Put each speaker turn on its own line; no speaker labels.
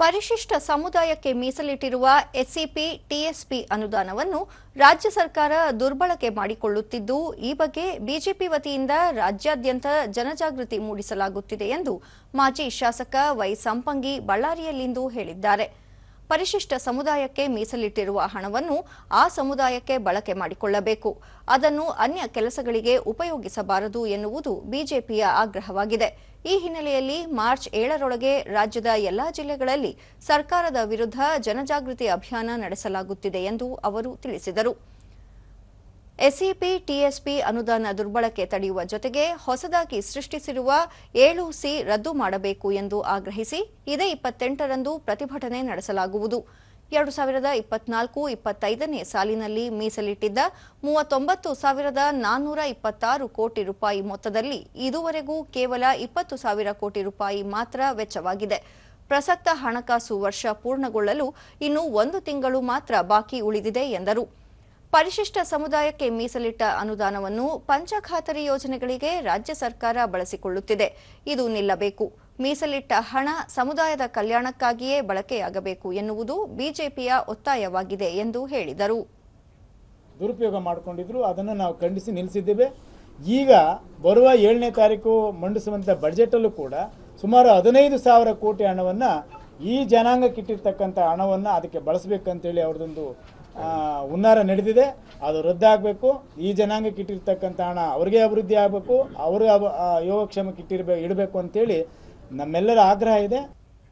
ಪರಿಶಿಷ್ಟ ಸಮುದಾಯಕ್ಕೆ ಮೀಸಲಿಟ್ಟಿರುವ SCP TSP ಅನುದಾನವನ್ನು ರಾಜ್ಯ ಸರ್ಕಾರ ದುರ್ಬಳಕೆ ಮಾಡಿಕೊಳ್ಳುತ್ತಿದ್ದು, ಈ ಬಗ್ಗೆ ಬಿಜೆಪಿ ವತಿಯಿಂದ ರಾಜ್ಯಾದ್ಯಂತ ಜನಜಾಗೃತಿ ಮೂಡಿಸಲಾಗುತ್ತಿದೆ ಎಂದು ಮಾಜಿ ಶಾಸಕ ವೈ ಸಂಪಂಗಿ ಬಳ್ಳಾರಿಯಲ್ಲಿಂದು ಹೇಳಿದ್ದಾರೆ. ಪರಿಶಿಷ್ಟ ಸಮುದಾಯಕ್ಕೆ ಮೀಸಲಿಟ್ಟಿರುವ ಹಣವನ್ನು ಆ ಸಮುದಾಯಕ್ಕೆ ಬಳಕೆ ಮಾಡಿಕೊಳ್ಳಬೇಕು, ಅದನ್ನು ಅನ್ಯ ಕೆಲಸಗಳಿಗೆ ಉಪಯೋಗಿಸಬಾರದು ಎನ್ನುವುದು ಬಿಜೆಪಿಯ ಆಗ್ರಹವಾಗಿದೆ. ಈ ಹಿನ್ನೆಲೆಯಲ್ಲಿ ಮಾರ್ಚ್ 7ರೊಳಗೆ ರಾಜ್ಯದ ಎಲ್ಲಾ ಜಿಲ್ಲೆಗಳಲ್ಲಿ ಸರ್ಕಾರದ ವಿರುದ್ಧ ಜನಜಾಗೃತಿ ಅಭಿಯಾನ ನಡೆಸಲಾಗುತ್ತಿದೆ ಎಂದು ಅವರು ತಿಳಿಸಿದರು. ಎಸ್ಸಿಪಿ ಟಿಎಸ್ಪಿ ಅನುದಾನ ದುರ್ಬಳಕೆ ತಡೆಯುವ ಜೊತೆಗೆ ಹೊಸದಾಗಿ ಸೃಷ್ಟಿಸಿರುವ 7ಸಿ ರದ್ದು ಮಾಡಬೇಕು ಎಂದು ಆಗ್ರಹಿಸಿ ಇದೇ 28ರಂದು ಪ್ರತಿಭಟನೆ ನಡೆಸಲಾಗುವುದು. 2024-25ನೇ ಸಾಲಿನಲ್ಲಿ ಮೀಸಲಿಟ್ಟಿದ್ದ 39,426 ಕೋಟಿ ರೂಪಾಯಿ ಮೊತ್ತದಲ್ಲಿ ಇದುವರೆಗೂ ಕೇವಲ 20,000 ಕೋಟಿ ರೂಪಾಯಿ ಮಾತ್ರ ವೆಚ್ಚವಾಗಿದೆ. ಪ್ರಸಕ್ತ ಹಣಕಾಸು ವರ್ಷ ಪೂರ್ಣಗೊಳ್ಳಲು ಇನ್ನು 1 ತಿಂಗಳು ಮಾತ್ರ ಬಾಕಿ ಉಳಿದಿದೆ ಎಂದರು. ಪರಿಶಿಷ್ಟ ಸಮುದಾಯಕ್ಕೆ ಮೀಸಲಿಟ್ಟ ಅನುದಾನವನ್ನು ಪಂಚಖಾತರಿ ಯೋಜನೆಗಳಿಗೆ ರಾಜ್ಯ ಸರ್ಕಾರ ಬಳಸಿಕೊಳ್ಳುತ್ತಿದೆ. ಇದು ನಿಲ್ಲಬೇಕು. ಮೀಸಲಿಟ್ಟ ಹಣ ಸಮುದಾಯದ ಕಲ್ಯಾಣಕ್ಕಾಗಿಯೇ ಬಳಕೆಯಾಗಬೇಕು ಎನ್ನುವುದು ಬಿಜೆಪಿಯ ಒತ್ತಾಯವಾಗಿದೆ ಎಂದು ಹೇಳಿದರು.
ದುರುಪಯೋಗ ಮಾಡಿಕೊಂಡಿದ್ರು, ಅದನ್ನು ನಾವು ಖಂಡಿಸಿ ನಿಲ್ಲಿಸಿದ್ದೇವೆ. ಈಗ ಬರುವ 7ನೇ ತಾರೀಕು ಮಂಡಿಸುವಂಥ ಬಜೆಟಲ್ಲೂ ಕೂಡ ಸುಮಾರು 15,000 ಕೋಟಿ ಹಣವನ್ನು ಈ ಜನಾಂಗಕ್ಕಿಟ್ಟಿರ್ತಕ್ಕಂಥ ಹಣವನ್ನು ಅದಕ್ಕೆ ಬಳಸಬೇಕಂತೇಳಿ ಅವ್ರದ್ದೊಂದು ಹುನ್ನಾರ ನಡೆದಿದೆ. ಅದು ರದ್ದಾಗಬೇಕು. ಈ ಜನಾಂಗಕ್ಕೆ ಇಟ್ಟಿರ್ತಕ್ಕಂಥ ಹಣ ಅವ್ರಿಗೆ ಅಭಿವೃದ್ಧಿ ಆಗಬೇಕು, ಅವ್ರಿಗೆ ಯೋಗಕ್ಷೇಮಕ್ಕೆ ಇಡಬೇಕು ಅಂತೇಳಿ ನಮ್ಮೆಲ್ಲರ ಆಗ್ರಹ ಇದೆ.